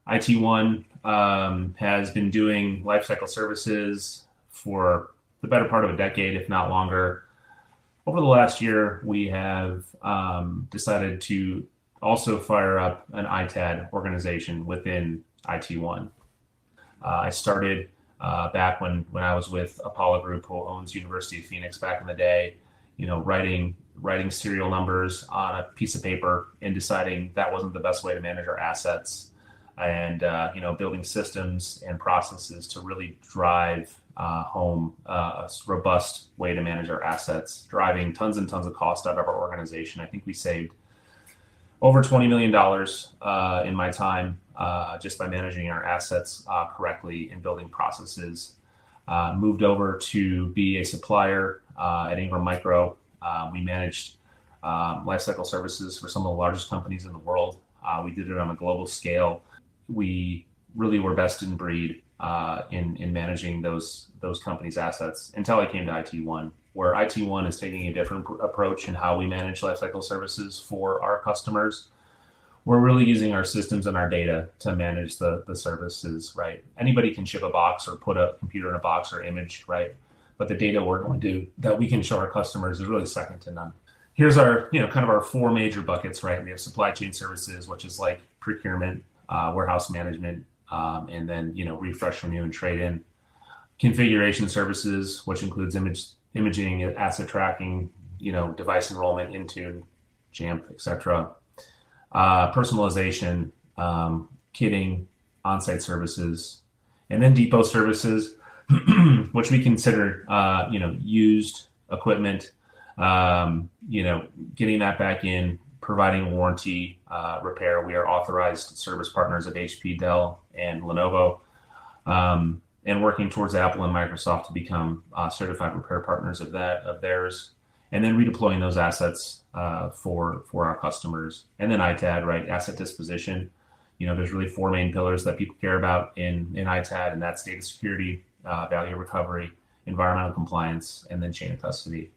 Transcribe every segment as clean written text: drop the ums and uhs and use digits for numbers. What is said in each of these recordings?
iT1 has been doing lifecycle services for the better part of a decade, if not longer. Over the last year, we have decided to also fire up an ITAD organization within iT1. I started back when I was with Apollo Group, who owns University of Phoenix back in the day, writing serial numbers on a piece of paper and deciding that wasn't the best way to manage our assets, and building systems and processes to really drive home a robust way to manage our assets, driving tons and tons of cost out of our organization. I think we saved over $20 million in my time just by managing our assets correctly and building processes. Moved over to be a supplier at Ingram Micro. We managed lifecycle services for some of the largest companies in the world. We did it on a global scale. We really were best in breed in managing those companies' assets until I came to iT1, where iT1 is taking a different approach in how we manage lifecycle services for our customers. We're really using our systems and our data to manage the services, right? Anybody can ship a box or put a computer in a box or image, right? But the data we're going to do that we can show our customers is really second to none. Here's our, kind of our four major buckets, right? We have supply chain services, which is like procurement, warehouse management, and then, refresh, renew, and trade in. Configuration services, which includes imaging, asset tracking, device enrollment, Intune, Jamp, etc. Personalization, kitting, on-site services, and then depot services, which we consider, used equipment, getting that back in, providing warranty, repair. We are authorized service partners of HP, Dell, and Lenovo, and working towards Apple and Microsoft to become certified repair partners of theirs, and then redeploying those assets for our customers. And then ITAD, right? Asset disposition. There's really four main pillars that people care about in ITAD, and that's data security, value recovery, environmental compliance, and then chain of custody.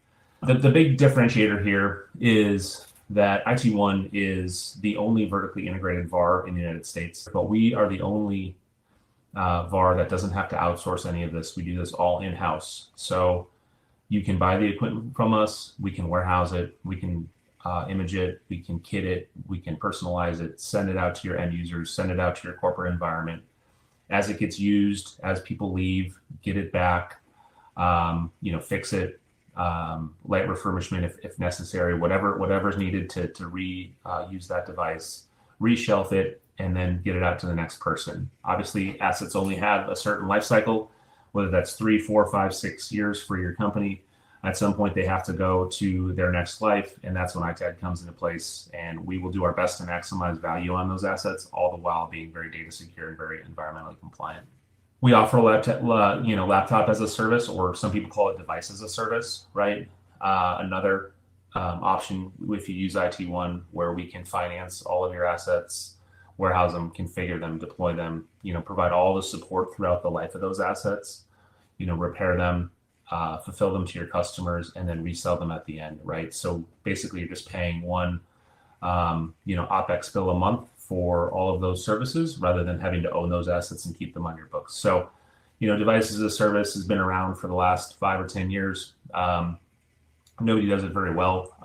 The big differentiator here is that iT1 is the only vertically integrated VAR in the United States, but we are the only VAR that doesn't have to outsource any of this. We do this all in-house. So you can buy the equipment from us, we can warehouse it, we can image it, we can kit it, we can personalize it, send it out to your end users, send it out to your corporate environment. As it gets used, as people leave, get it back, fix it, light refurbishment if necessary, whatever's needed to reuse that device, reshelf it, and then get it out to the next person. Obviously, assets only have a certain life cycle, whether that's 3, 4, 5, 6 years for your company. At some point, they have to go to their next life, and that's when ITAD comes into place. And we will do our best to maximize value on those assets, all the while being very data secure and very environmentally compliant. We offer laptop as a service, or some people call it device as a service, right? Another option if you use iT1, where we can finance all of your assets, warehouse them, configure them, deploy them, provide all the support throughout the life of those assets, repair them, fulfill them to your customers, and then resell them at the end, right? So basically you're just paying one, OpEx bill a month for all of those services rather than having to own those assets and keep them on your books. So, devices as a service has been around for the last 5 or 10 years. Nobody does it very well.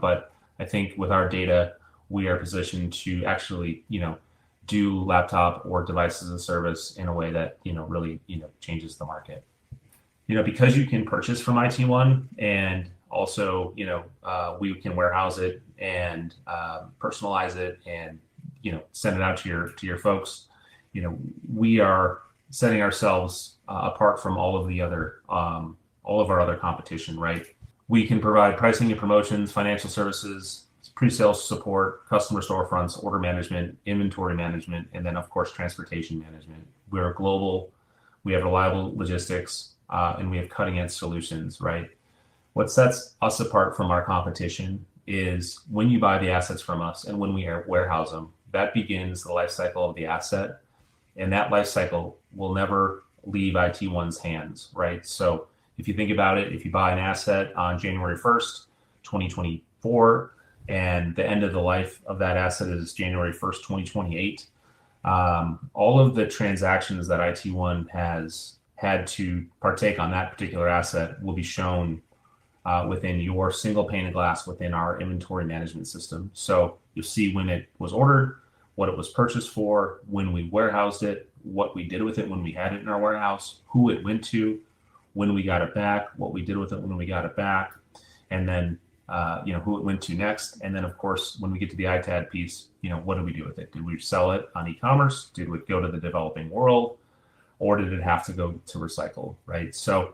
But I think with our data, we are positioned to actually, do laptop or devices as a service in a way that, really, changes the market. Because you can purchase from iT1 and also, we can warehouse it and personalize it and, send it out to your folks. We are setting ourselves apart from all of our other competition, right? We can provide pricing and promotions, financial services, pre-sales support, customer storefronts, order management, inventory management, and then of course, transportation management. We're global, we have reliable logistics, and we have cutting edge solutions, right? What sets us apart from our competition is when you buy the assets from us and when we warehouse them, that begins the life cycle of the asset. And that life cycle will never leave iT1's hands, right? So if you think about it, if you buy an asset on January 1st, 2024, and the end of the life of that asset is January 1st, 2028, All of the transactions that iT1 has had to partake on that particular asset will be shown within your single pane of glass within our inventory management system. So you'll see when it was ordered, what it was purchased for, when we warehoused it, what we did with it when we had it in our warehouse, who it went to, when we got it back, what we did with it when we got it back, and then who it went to next. And then of course, when we get to the ITAD piece, what did we do with it? Did we sell it on e-commerce? Did it go to the developing world? Or did it have to go to recycle, right? So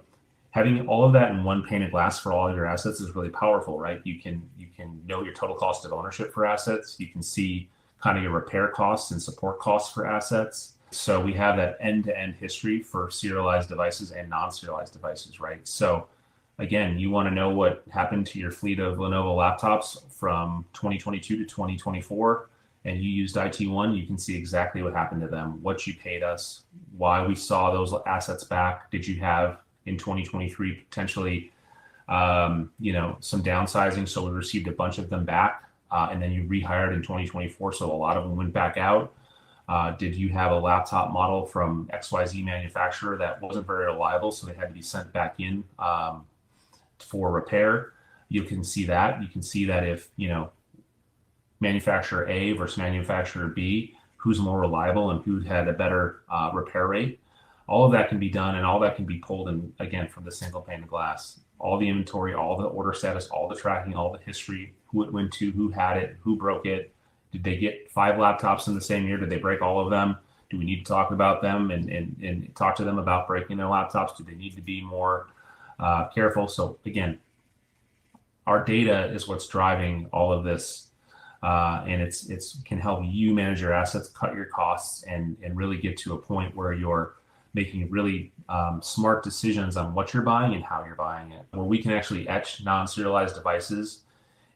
having all of that in one pane of glass for all of your assets is really powerful, right? You can know your total cost of ownership for assets. You can see kind of your repair costs and support costs for assets. So we have that end-to-end history for serialized devices and non-serialized devices, right? So again, you want to know what happened to your fleet of Lenovo laptops from 2022 to 2024, and you used iT1, you can see exactly what happened to them, what you paid us, why we saw those assets back. Did you have in 2023 potentially, some downsizing? So we received a bunch of them back, and then you rehired in 2024, so a lot of them went back out. Did you have a laptop model from XYZ manufacturer that wasn't very reliable, so they had to be sent back in for repair? You can see that. You can see that if, manufacturer A versus manufacturer B, who's more reliable and who had a better repair rate. All of that can be done, and all that can be pulled in, again, from the single pane of glass. All the inventory, all the order status, all the tracking, all the history, who it went to, who had it, who broke it. Did they get 5 laptops in the same year? Did they break all of them? Do we need to talk about them and talk to them about breaking their laptops? Do they need to be more careful? So again, our data is what's driving all of this, and it's can help you manage your assets, cut your costs, and really get to a point where you're making really smart decisions on what you're buying and how you're buying it. Where we can actually etch non-serialized devices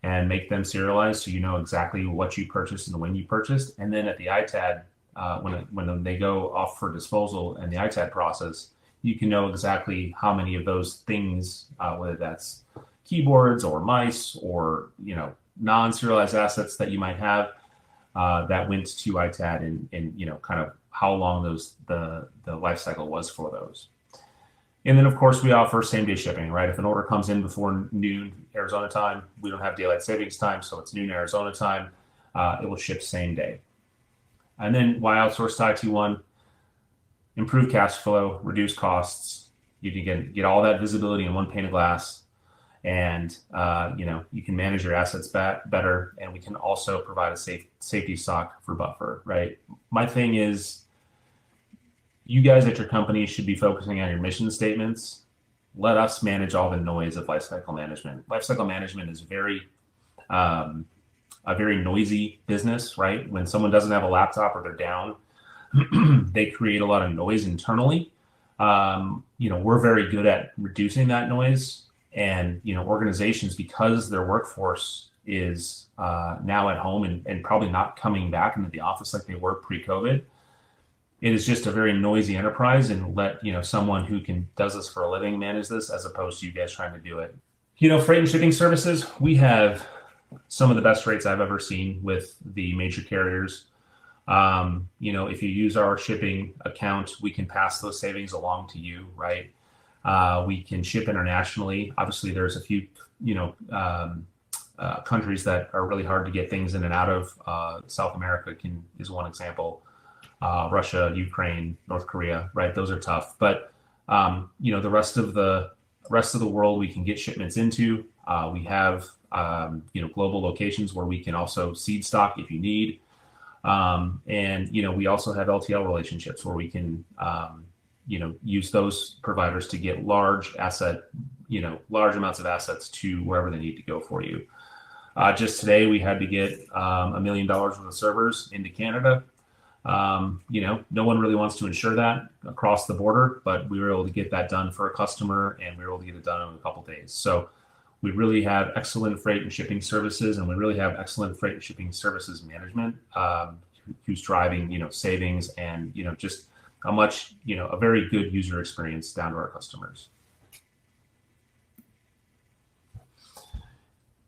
and make them serialized, so you know exactly what you purchased and when you purchased. And then at the ITAD, when they go off for disposal in the ITAD process, you can know exactly how many of those things, whether that's keyboards or mice or non-serialized assets that you might have, that went to ITAD, and kind of how long the life cycle was for those. And then, of course, we offer same-day shipping, right? If an order comes in before noon Arizona time, we don't have daylight savings time, so it's noon Arizona time. It will ship same day. And then why outsource to iT1? Improve cash flow, reduce costs. You can get all that visibility in one pane of glass, and you can manage your assets better. And we can also provide a safety stock for buffer, right? My thing is, you guys at your company should be focusing on your mission statements. Let us manage all the noise of lifecycle management. Lifecycle management is a very noisy business, right? When someone doesn't have a laptop or they're down, they create a lot of noise internally. We're very good at reducing that noise, and organizations, because their workforce is now at home and probably not coming back into the office like they were pre-COVID. It is just a very noisy enterprise, and let someone who does this for a living manage this, as opposed to you guys trying to do it. Freight and shipping services, we have some of the best rates I've ever seen with the major carriers. If you use our shipping account, we can pass those savings along to you, right? We can ship internationally. Obviously, there's a few countries that are really hard to get things in and out of. South America is one example. Russia, Ukraine, North Korea, right? Those are tough. But the rest of the world we can get shipments into. We have global locations where we can also seed stock if you need. And we also have LTL relationships where we can use those providers to get large amounts of assets to wherever they need to go for you. Just today we had to get $1 million worth of servers into Canada. No one really wants to insure that across the border, but we were able to get that done for a customer, and we were able to get it done in a couple of days. So we really have excellent freight and shipping services, and we really have excellent freight and shipping services management, who's driving, savings and, just a very good user experience down to our customers.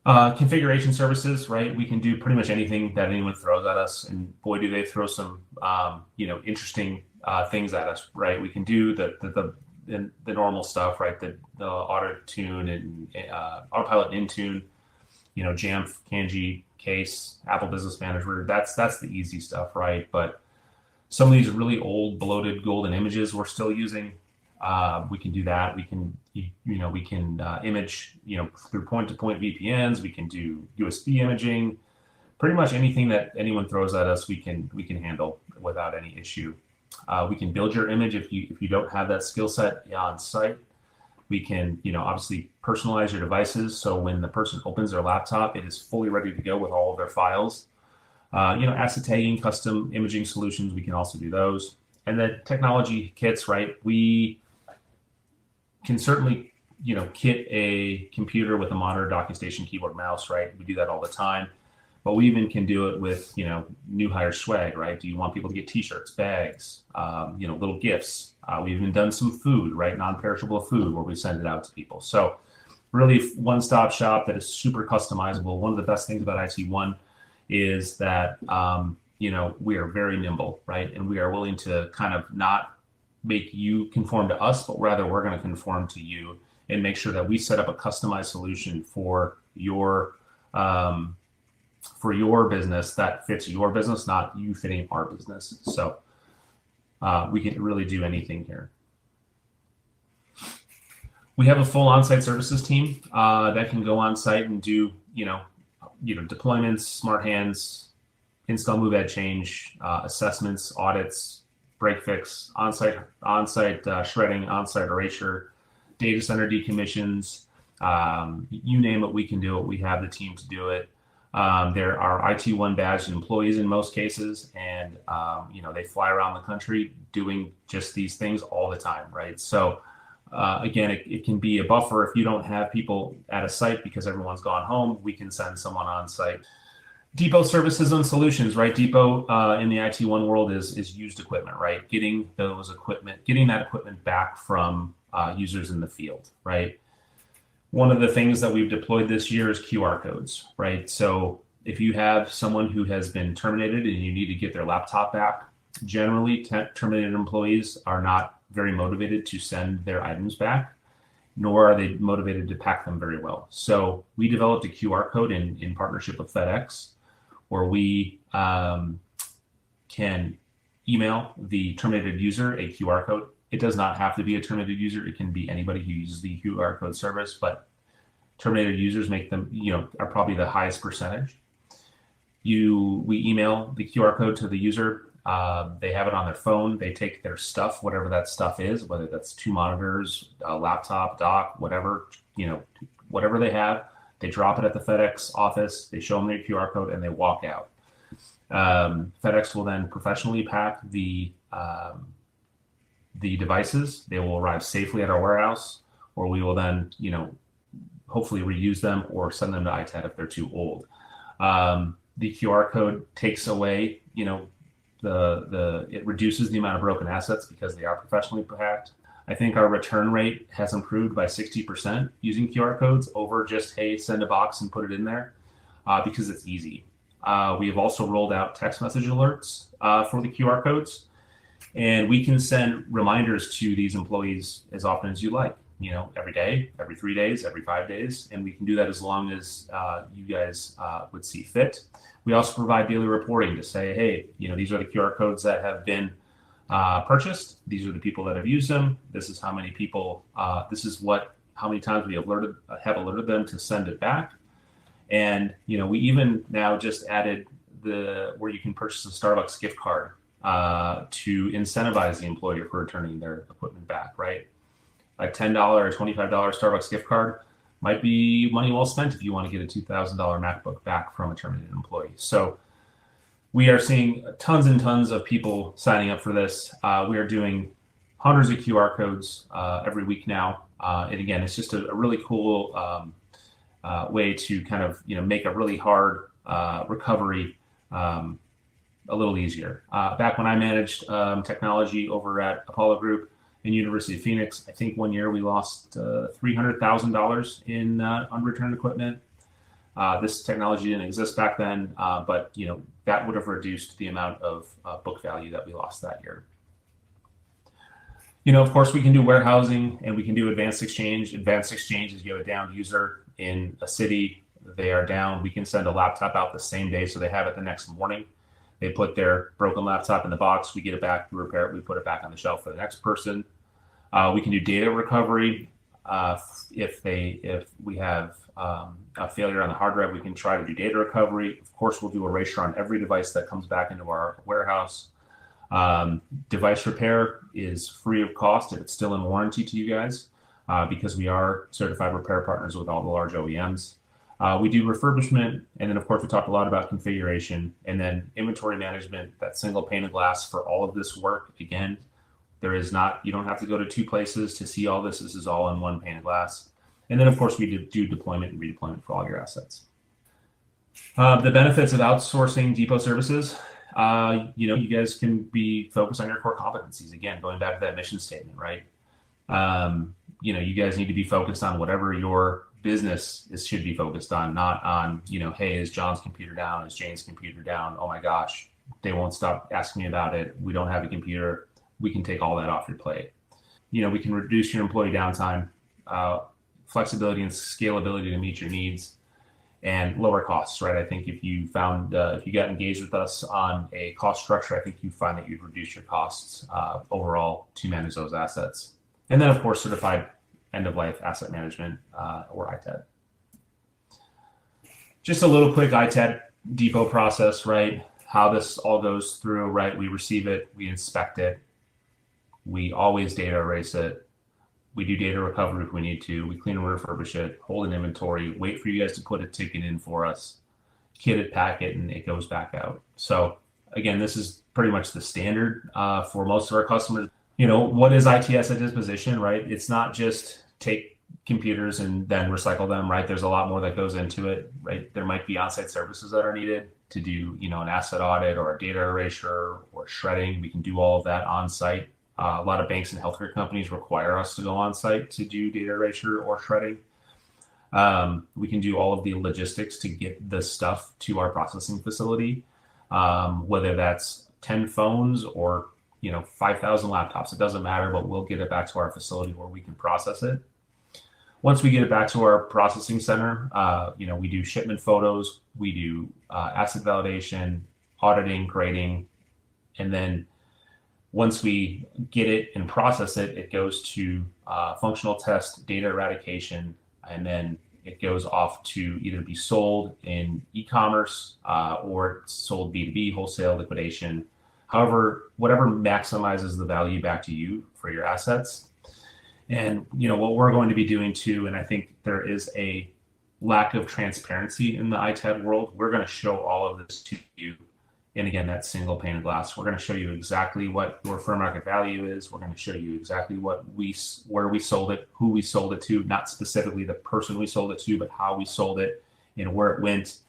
Configuration services, right? We can do pretty much anything that anyone throws at us, and boy, do they throw some, interesting things at us, right? We can do the normal stuff, right? The auto tune and autopilot and Intune, Jamf, Kanji, Case, Apple Business Manager. That's the easy stuff, right? But some of these really old, bloated golden images we're still using. We can do that. We can, we can image, through point-to-point VPNs. We can do USB imaging. Pretty much anything that anyone throws at us, we can handle without any issue. We can build your image if you don't have that skill set on site. We can, obviously personalize your devices, so when the person opens their laptop, it is fully ready to go with all of their files. Asset tagging, custom imaging solutions, we can also do those. And then technology kits, right? We can certainly, kit a computer with a monitor, docking station, keyboard, mouse, right? We do that all the time. But we even can do it with, new hire swag, right? Do you want people to get t-shirts, bags, little gifts? We've even done some food, right? Non-perishable food where we send it out to people. So really one-stop shop that is super customizable. One of the best things about iT1 is that, we are very nimble, right? And we are willing to kind of not make you conform to us, but rather we're going to conform to you and make sure that we set up a customized solution for your business that fits your business, not you fitting our business. So we can really do anything here. We have a full on-site services team that can go on site and do, deployments, smart hands, install, move, add, change, assessments, audits, break fix, on-site shredding, on-site erasure, data center decommissions, you name it, we can do it. We have the team to do it. There are iT1 badged employees in most cases, and they fly around the country doing just these things all the time, right? So again, it can be a buffer if you don't have people at a site because everyone's gone home. We can send someone on site. Depot services and solutions, right? Depot in the iT1 world is used equipment, right? Getting that equipment back from users in the field, right? One of the things that we've deployed this year is QR codes, right? So if you have someone who has been terminated and you need to get their laptop back, generally terminated employees are not very motivated to send their items back, nor are they motivated to pack them very well. So we developed a QR code in partnership with FedEx, where we can email the terminated user a QR code. It does not have to be a terminated user. It can be anybody who uses the QR code service, but terminated users make them, are probably the highest percentage. We email the QR code to the user. They have it on their phone. They take their stuff, whatever that stuff is, whether that's 2 monitors, a laptop, dock, whatever, whatever they have. They drop it at the FedEx office. They show them their QR code and they walk out. FedEx will then professionally pack the devices. They will arrive safely at our warehouse, or we will then, hopefully reuse them or send them to ITAD if they're too old. The QR code takes away, it reduces the amount of broken assets because they are professionally packed. I think our return rate has improved by 60% using QR codes over just, hey, send a box and put it in there, because it's easy. We have also rolled out text message alerts for the QR codes, and we can send reminders to these employees as often as you like, every day, every 3 days, every 5 days, and we can do that as long as you guys would see fit. We also provide daily reporting to say, hey, these are the QR codes that have been purchased. These are the people that have used them. This is how many people, how many times we have alerted them to send it back. And, we even now just added where you can purchase a Starbucks gift card to incentivize the employer for returning their equipment back, right? A $10 or $25 Starbucks gift card might be money well spent if you want to get a $2,000 MacBook back from a terminated employee. So we are seeing tons and tons of people signing up for this. We are doing hundreds of QR codes every week now. And again, it's just a really cool way to kind of, make a really hard recovery a little easier. Back when I managed technology over at Apollo Group in University of Phoenix, I think one year we lost $300,000 in unreturned equipment. This technology didn't exist back then, but that would have reduced the amount of book value that we lost that year. Of course, we can do warehousing and we can do advanced exchange. Advanced exchange is you have a downed user in a city, they are down. We can send a laptop out the same day so they have it the next morning. They put their broken laptop in the box, we get it back, we repair it, we put it back on the shelf for the next person. We can do data recovery. If we have a failure on the hard drive, we can try to do data recovery. Of course, we'll do erasure on every device that comes back into our warehouse. Device repair is free of cost if it's still in warranty to you guys, because we are certified repair partners with all the large OEMs. We do refurbishment, and then of course we talked a lot about configuration, and then inventory management, that single pane of glass for all of this work. Again, you don't have to go to two places to see all this. This is all in one pane of glass. And then of course we do deployment and redeployment for all your assets. The benefits of outsourcing depot services, you guys can be focused on your core competencies. Again, going back to that mission statement, right? You guys need to be focused on whatever your business should be focused on, not on, hey, is John's computer down? Is Jane's computer down? Oh my gosh, they won't stop asking me about it. We don't have a computer. We can take all that off your plate. We can reduce your employee downtime, flexibility and scalability to meet your needs, and lower costs, right? I think if you got engaged with us on a cost structure, I think you find that you'd reduce your costs overall to manage those assets. And then of course, certified end-of-life asset management, or ITAD. Just a little quick ITAD depot process, right? How this all goes through, right? We receive it, we inspect it, we always data erase it, we do data recovery if we need to, we clean and refurbish it, hold an inventory, wait for you guys to put a ticket in for us, kit it, pack it, and it goes back out. So again, this is pretty much the standard for most of our customers. What is ITS at disposition, right? It's not just take computers and then recycle them, right? There's a lot more that goes into it, right? There might be on-site services that are needed to do, an asset audit or a data erasure or shredding. We can do all of that on-site. A lot of banks and healthcare companies require us to go on-site to do data erasure or shredding. We can do all of the logistics to get the stuff to our processing facility, whether that's 10 phones or 5,000 laptops. It doesn't matter, but we'll get it back to our facility where we can process it. Once we get it back to our processing center, we do shipment photos, we do asset validation, auditing, grading, and then once we get it and process it, it goes to functional test, data eradication, and then it goes off to either be sold in e-commerce or sold B2B, wholesale, liquidation. However, whatever maximizes the value back to you for your assets. And what we're going to be doing too, and I think there is a lack of transparency in the ITAD world, we're going to show all of this to you. And again, that single pane of glass. We're going to show you exactly what your fair market value is. We're going to show you exactly where we sold it, who we sold it to, not specifically the person we sold it to, but how we sold it and where it went,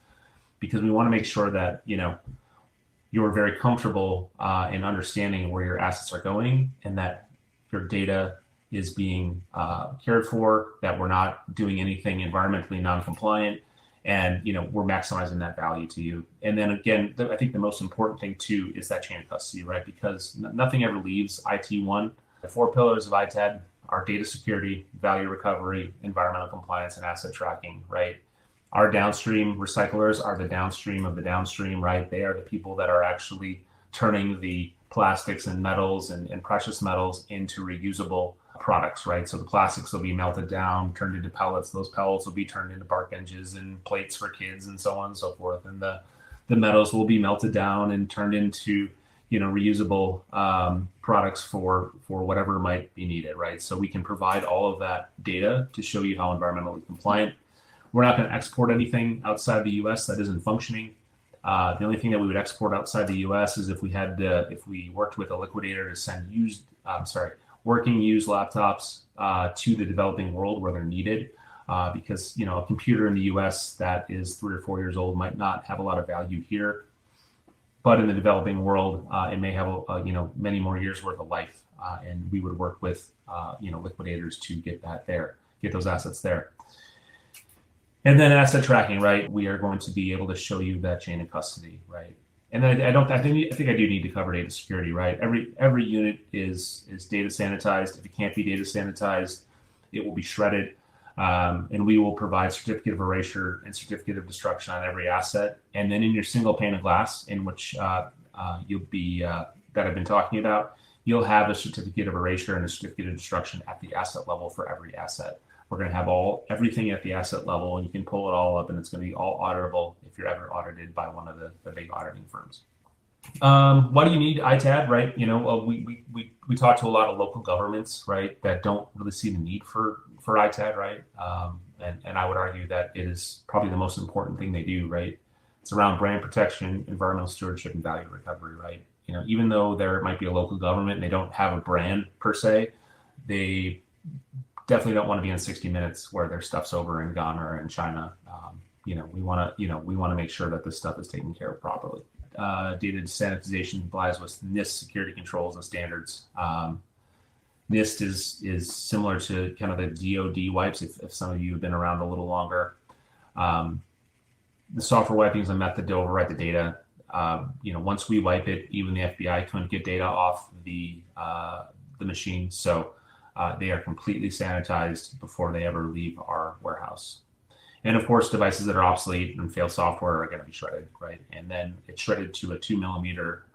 because we want to make sure that you're very comfortable in understanding where your assets are going and that your data is being cared for, that we're not doing anything environmentally non-compliant, and we're maximizing that value to you. And then again, I think the most important thing too is that chain of custody, right? Because nothing ever leaves iT1. The 4 pillars of ITAD are data security, value recovery, environmental compliance, and asset tracking, right? Our downstream recyclers are the downstream of the downstream, right? They are the people that are actually turning the plastics and metals and precious metals into reusable products, right? So the plastics will be melted down, turned into pellets. Those pellets will be turned into bark benches and plates for kids and so on and so forth. And the metals will be melted down and turned into, reusable products for whatever might be needed, right? So we can provide all of that data to show you how environmentally compliant. We're not going to export anything outside the U.S. that isn't functioning. The only thing that we would export outside the U.S. is if we worked with a liquidator to send working used laptops to the developing world where they're needed, because a computer in the U.S. that is 3 or 4 years old might not have a lot of value here, but in the developing world, it may have many more years worth of life, and we would work with liquidators to get those assets there. And then asset tracking, right? We are going to be able to show you that chain of custody, right? And then I think I do need to cover data security, right? Every unit is data sanitized. If it can't be data sanitized, it will be shredded. And we will provide certificate of erasure and certificate of destruction on every asset. And then in your single pane of glass, in which you'll be that I've been talking about, you'll have a certificate of erasure and a certificate of destruction at the asset level for every asset. We're going to have everything at the asset level, and you can pull it all up, and it's going to be all auditable if you're ever audited by one of the big auditing firms. Why do you need ITAD, right? We talk to a lot of local governments, right, that don't really see the need for ITAD, right? And I would argue that it is probably the most important thing they do, right? It's around brand protection, environmental stewardship, and value recovery, right? Even though there might be a local government and they don't have a brand per se, they definitely don't want to be in 60 Minutes where their stuff's over in Ghana or in China. We want to make sure that this stuff is taken care of properly. Data sanitization complies with NIST security controls and standards. NIST is similar to kind of the DoD wipes. If some of you have been around a little longer, the software wiping is a method to overwrite the data. Once we wipe it, even the FBI couldn't get data off the machine. So they are completely sanitized before they ever leave our warehouse. And of course, devices that are obsolete and fail software are going to be shredded, right? And then it's shredded to a 2 millimeter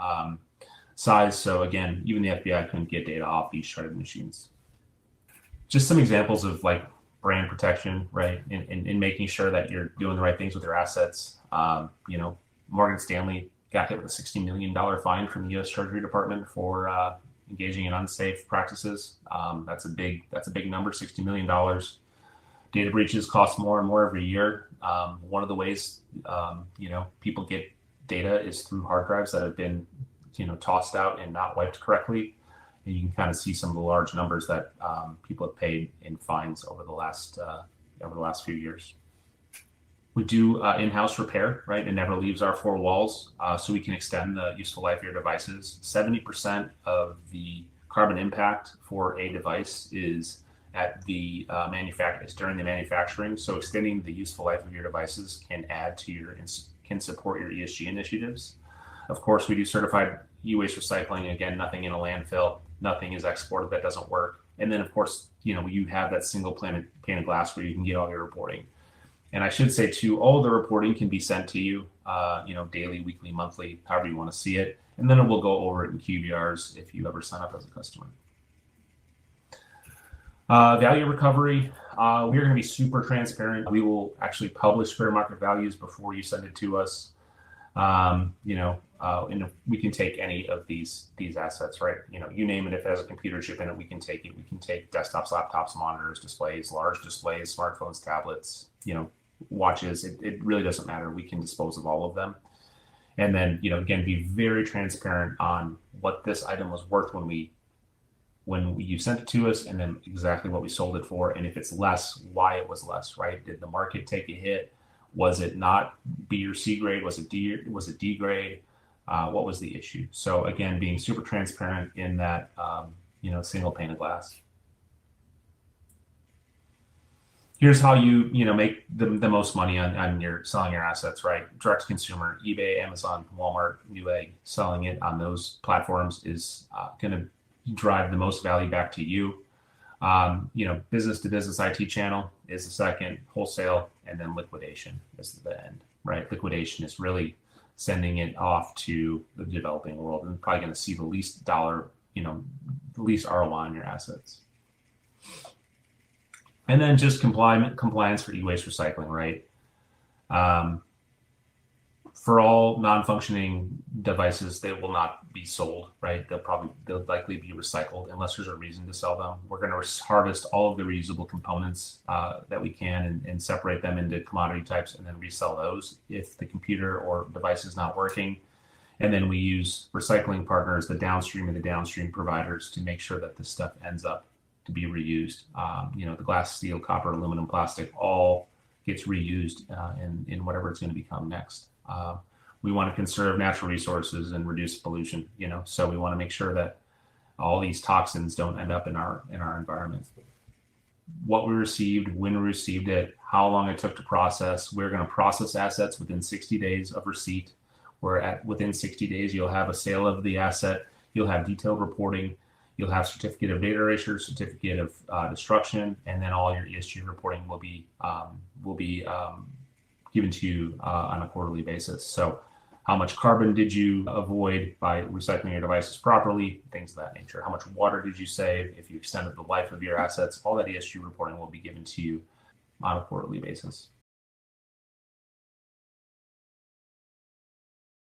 size. So again, even the FBI couldn't get data off these shredded machines. Just some examples of like brand protection, right? In making sure that you're doing the right things with your assets. Morgan Stanley got hit with a $60 million fine from the U.S. Treasury Department for engaging in unsafe practices. That's a big number, $60 million. Data breaches cost more and more every year. One of the ways people get data is through hard drives that have been tossed out and not wiped correctly. And you can kind of see some of the large numbers that people have paid in fines over the last few years. We do in-house repair, right? It never leaves our four walls, so we can extend the useful life of your devices. 70% of the carbon impact for a device is at the during the manufacturing. So extending the useful life of your devices can support your ESG initiatives. Of course, we do certified e-waste recycling. Again, nothing in a landfill, nothing is exported that doesn't work. And then, of course, you have that single pane of glass where you can get all your reporting. And I should say too, all the reporting can be sent to you, daily, weekly, monthly, however you want to see it. And then we'll go over it in QBRs if you ever sign up as a customer. Value recovery, we're going to be super transparent. We will actually publish fair market values before you send it to us. And we can take any of these assets, right? You name it. If it has a computer chip in it, we can take it. We can take desktops, laptops, monitors, displays, large displays, smartphones, tablets, watches. It really doesn't matter. We can dispose of all of them. And then, again, be very transparent on what this item was worth when you sent it to us, and then exactly what we sold it for. And if it's less, why it was less, right? Did the market take a hit? Was it not B or C grade? Was it D grade? What was the issue? So again, being super transparent in that, single pane of glass. Here's how you make the most money on your selling your assets, right? Direct to consumer, eBay, Amazon, Walmart, Newegg, selling it on those platforms is going to drive the most value back to you. Business to business IT channel is the second, wholesale, and then liquidation is the end, right? Liquidation is really sending it off to the developing world and probably going to see the least dollar, the least ROI on your assets. And then just compliance for e-waste recycling, right? For all non-functioning devices, they will not be sold, right? They'll likely be recycled unless there's a reason to sell them. We're going to harvest all of the reusable components that we can and separate them into commodity types and then resell those if the computer or device is not working. And then we use recycling partners, the downstream and the downstream providers, to make sure that this stuff ends up to be reused. The glass, steel, copper, aluminum, plastic, all gets reused in whatever it's going to become next. We want to conserve natural resources and reduce pollution, so we want to make sure that all these toxins don't end up in our environment. what we received, when we received it, how long it took to process. We're going to process assets within 60 days of receipt. Within 60 days, you'll have a sale of the asset. You'll have detailed reporting. You'll have certificate of data erasure, certificate of destruction, and then all your ESG reporting will be given to you on a quarterly basis. So how much carbon did you avoid by recycling your devices properly? Things of that nature. How much water did you save? If you extended the life of your assets, all that ESG reporting will be given to you on a quarterly basis.